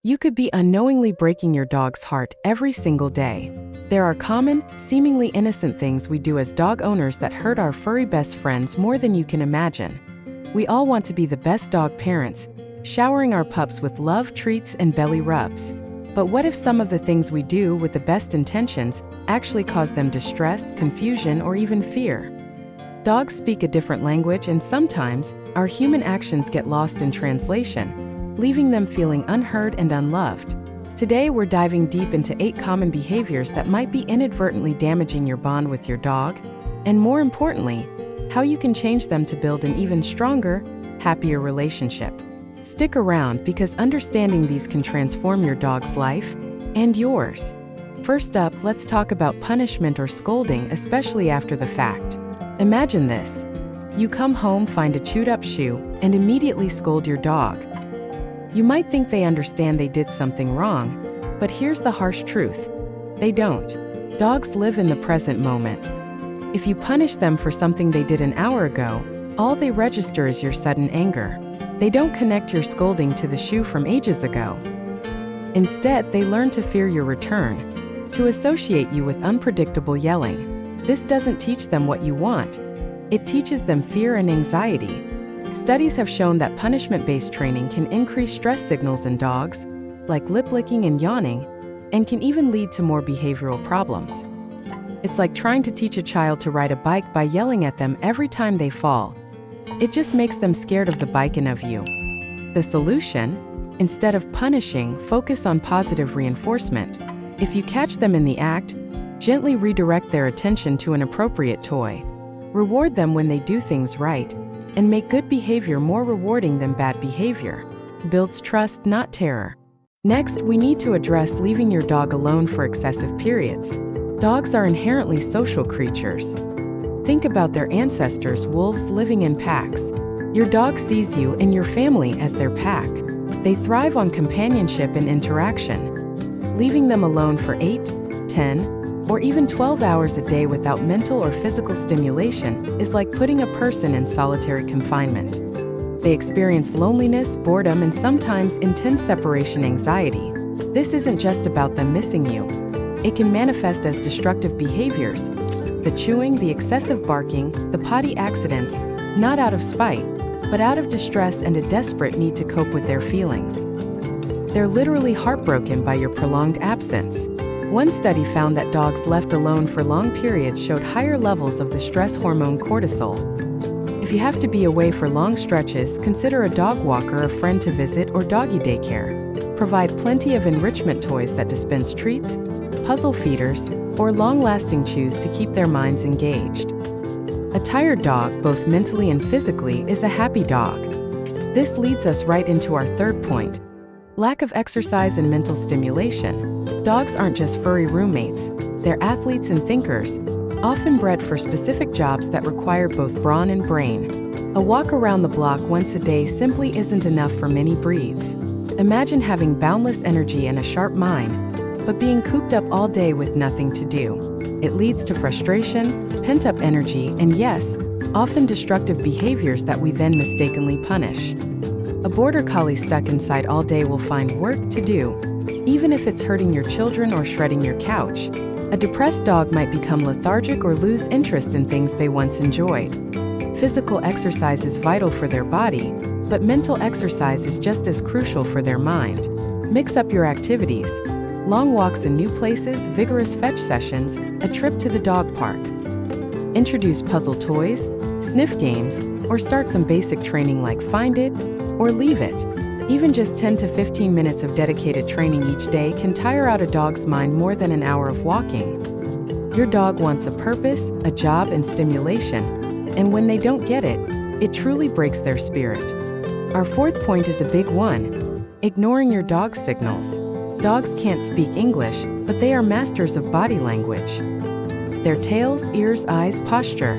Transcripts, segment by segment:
You could be unknowingly breaking your dog's heart every single day. There are common, seemingly innocent things we do as dog owners that hurt our furry best friends more than you can imagine. We all want to be the best dog parents, showering our pups with love, treats, and belly rubs. But what if some of the things we do with the best intentions actually cause them distress, confusion, or even fear? Dogs speak a different language, and sometimes our human actions get lost in translation, leaving them feeling unheard and unloved. Today, we're diving deep into 8 common behaviors that might be inadvertently damaging your bond with your dog, and more importantly, how you can change them to build an even stronger, happier relationship. Stick around because understanding these can transform your dog's life and yours. First up, let's talk about punishment or scolding, especially after the fact. Imagine this. You come home, find a chewed-up shoe, and immediately scold your dog. You might think they understand they did something wrong, but here's the harsh truth. They don't. Dogs live in the present moment. If you punish them for something they did an hour ago, all they register is your sudden anger. They don't connect your scolding to the shoe from ages ago. Instead, they learn to fear your return, to associate you with unpredictable yelling. This doesn't teach them what you want. It teaches them fear and anxiety. Studies have shown that punishment-based training can increase stress signals in dogs, like lip licking and yawning, and can even lead to more behavioral problems. It's like trying to teach a child to ride a bike by yelling at them every time they fall. It just makes them scared of the bike and of you. The solution? Instead of punishing, focus on positive reinforcement. If you catch them in the act, gently redirect their attention to an appropriate toy. Reward them when they do things right, and make good behavior more rewarding than bad behavior. Builds trust, not terror. Next, we need to address leaving your dog alone for excessive periods. Dogs are inherently social creatures. Think about their ancestors, wolves living in packs. Your dog sees you and your family as their pack. They thrive on companionship and interaction. Leaving them alone for 8, 10, or even 12 hours a day without mental or physical stimulation is like putting a person in solitary confinement. They experience loneliness, boredom, and sometimes intense separation anxiety. This isn't just about them missing you. It can manifest as destructive behaviors. The chewing, the excessive barking, the potty accidents, not out of spite, but out of distress and a desperate need to cope with their feelings. They're literally heartbroken by your prolonged absence. One study found that dogs left alone for long periods showed higher levels of the stress hormone cortisol. If you have to be away for long stretches, consider a dog walker, a friend to visit, or doggy daycare. Provide plenty of enrichment toys that dispense treats, puzzle feeders, or long-lasting chews to keep their minds engaged. A tired dog, both mentally and physically, is a happy dog. This leads us right into our third point. Lack of exercise and mental stimulation. Dogs aren't just furry roommates, they're athletes and thinkers, often bred for specific jobs that require both brawn and brain. A walk around the block once a day simply isn't enough for many breeds. Imagine having boundless energy and a sharp mind, but being cooped up all day with nothing to do. It leads to frustration, pent-up energy, and yes, often destructive behaviors that we then mistakenly punish. A border collie stuck inside all day will find work to do, even if it's hurting your children or shredding your couch. A depressed dog might become lethargic or lose interest in things they once enjoyed. Physical exercise is vital for their body, but mental exercise is just as crucial for their mind. Mix up your activities. Long walks in new places, vigorous fetch sessions, a trip to the dog park. Introduce puzzle toys, sniff games, or start some basic training like find it or leave it. Even just 10 to 15 minutes of dedicated training each day can tire out a dog's mind more than an hour of walking. Your dog wants a purpose, a job, and stimulation, and when they don't get it, it truly breaks their spirit. Our fourth point is a big one: ignoring your dog's signals. Dogs can't speak English, but they are masters of body language. Their tails, ears, eyes, posture,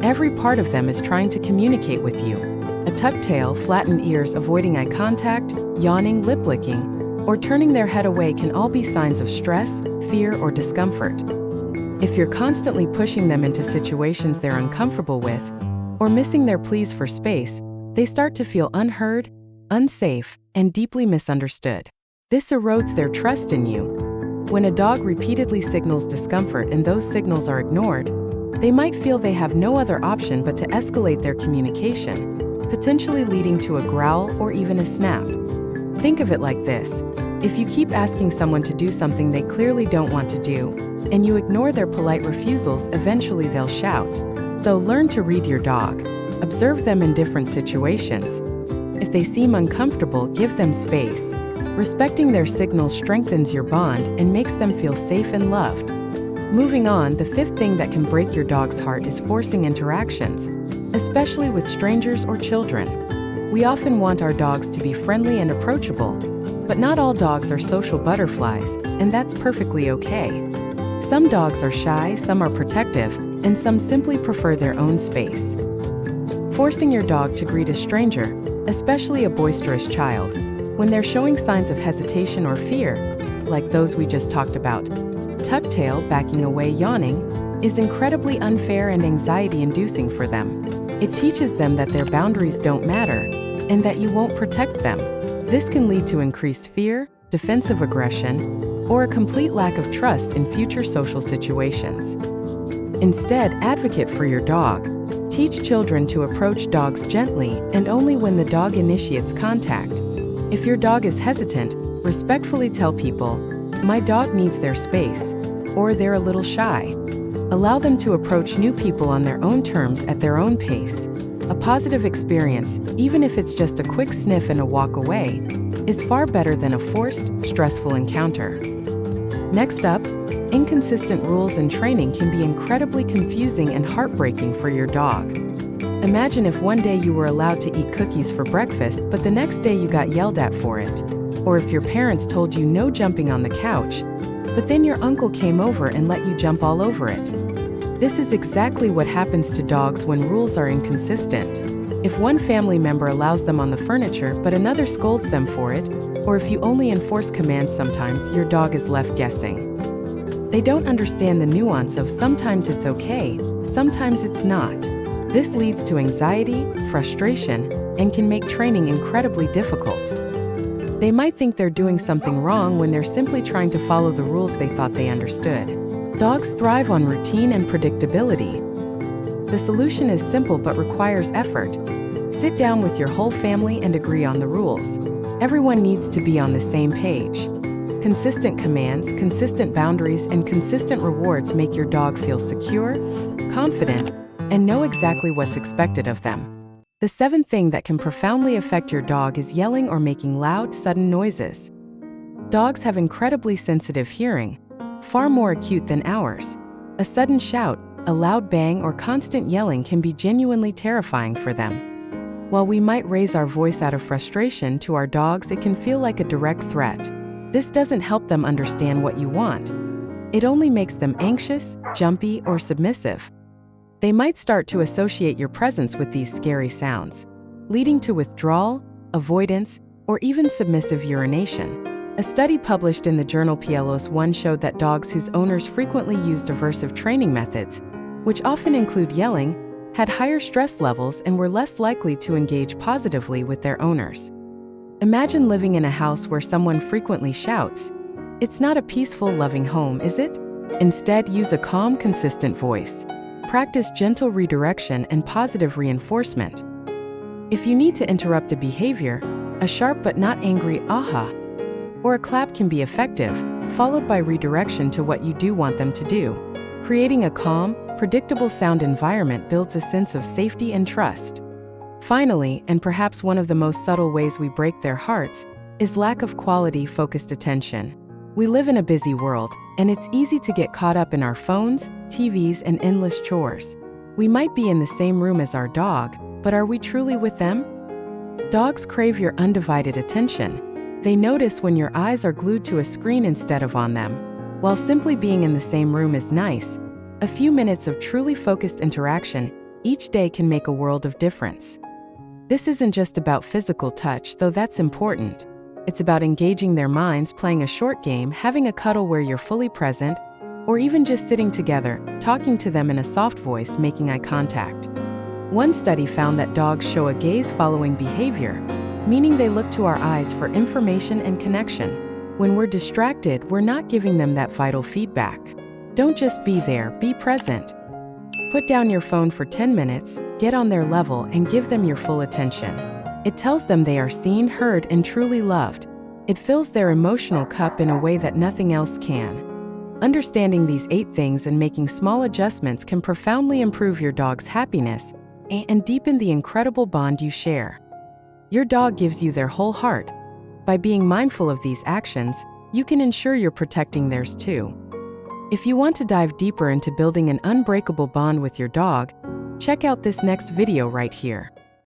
every part of them is trying to communicate with you. A tucked tail, flattened ears, avoiding eye contact, yawning, lip licking, or turning their head away can all be signs of stress, fear, or discomfort. If you're constantly pushing them into situations they're uncomfortable with, or missing their pleas for space, they start to feel unheard, unsafe, and deeply misunderstood. This erodes their trust in you. When a dog repeatedly signals discomfort and those signals are ignored, they might feel they have no other option but to escalate their communication, potentially leading to a growl or even a snap. Think of it like this. If you keep asking someone to do something they clearly don't want to do, and you ignore their polite refusals, eventually they'll shout. So learn to read your dog. Observe them in different situations. If they seem uncomfortable, give them space. Respecting their signals strengthens your bond and makes them feel safe and loved. Moving on, the fifth thing that can break your dog's heart is forcing interactions, especially with strangers or children. We often want our dogs to be friendly and approachable, but not all dogs are social butterflies, and that's perfectly okay. Some dogs are shy, some are protective, and some simply prefer their own space. Forcing your dog to greet a stranger, especially a boisterous child, when they're showing signs of hesitation or fear, like those we just talked about, tuck tail, backing away, yawning, is incredibly unfair and anxiety-inducing for them. It teaches them that their boundaries don't matter, and that you won't protect them. This can lead to increased fear, defensive aggression, or a complete lack of trust in future social situations. Instead, advocate for your dog. Teach children to approach dogs gently and only when the dog initiates contact. If your dog is hesitant, respectfully tell people, "My dog needs their space," or "They're a little shy." Allow them to approach new people on their own terms at their own pace. A positive experience, even if it's just a quick sniff and a walk away, is far better than a forced, stressful encounter. Next up, inconsistent rules and training can be incredibly confusing and heartbreaking for your dog. Imagine if one day you were allowed to eat cookies for breakfast, but the next day you got yelled at for it. Or if your parents told you no jumping on the couch, but then your uncle came over and let you jump all over it. This is exactly what happens to dogs when rules are inconsistent. If one family member allows them on the furniture but another scolds them for it, or if you only enforce commands sometimes, your dog is left guessing. They don't understand the nuance of sometimes it's okay, sometimes it's not. This leads to anxiety, frustration, and can make training incredibly difficult. They might think they're doing something wrong when they're simply trying to follow the rules they thought they understood. Dogs thrive on routine and predictability. The solution is simple but requires effort. Sit down with your whole family and agree on the rules. Everyone needs to be on the same page. Consistent commands, consistent boundaries, and consistent rewards make your dog feel secure, confident, and know exactly what's expected of them. The seventh thing that can profoundly affect your dog is yelling or making loud, sudden noises. Dogs have incredibly sensitive hearing, far more acute than ours. A sudden shout, a loud bang, or constant yelling can be genuinely terrifying for them. While we might raise our voice out of frustration to our dogs, it can feel like a direct threat. This doesn't help them understand what you want. It only makes them anxious, jumpy, or submissive. They might start to associate your presence with these scary sounds, leading to withdrawal, avoidance, or even submissive urination. A study published in the journal PLOS 1 showed that dogs whose owners frequently used aversive training methods, which often include yelling, had higher stress levels and were less likely to engage positively with their owners. Imagine living in a house where someone frequently shouts. It's not a peaceful, loving home, is it? Instead, use a calm, consistent voice. Practice gentle redirection and positive reinforcement. If you need to interrupt a behavior, a sharp but not angry "aha" or a clap can be effective, followed by redirection to what you do want them to do. Creating a calm, predictable sound environment builds a sense of safety and trust. Finally, and perhaps one of the most subtle ways we break their hearts, is lack of quality, focused attention. We live in a busy world, and it's easy to get caught up in our phones, TVs, and endless chores. We might be in the same room as our dog, but are we truly with them? Dogs crave your undivided attention. They notice when your eyes are glued to a screen instead of on them. While simply being in the same room is nice, a few minutes of truly focused interaction each day can make a world of difference. This isn't just about physical touch, though that's important. It's about engaging their minds, playing a short game, having a cuddle where you're fully present, or even just sitting together, talking to them in a soft voice, making eye contact. One study found that dogs show a gaze-following behavior, meaning they look to our eyes for information and connection. When we're distracted, we're not giving them that vital feedback. Don't just be there, be present. Put down your phone for 10 minutes, get on their level, and give them your full attention. It tells them they are seen, heard, and truly loved. It fills their emotional cup in a way that nothing else can. Understanding these 8 things and making small adjustments can profoundly improve your dog's happiness and deepen the incredible bond you share. Your dog gives you their whole heart. By being mindful of these actions, you can ensure you're protecting theirs too. If you want to dive deeper into building an unbreakable bond with your dog, check out this next video right here.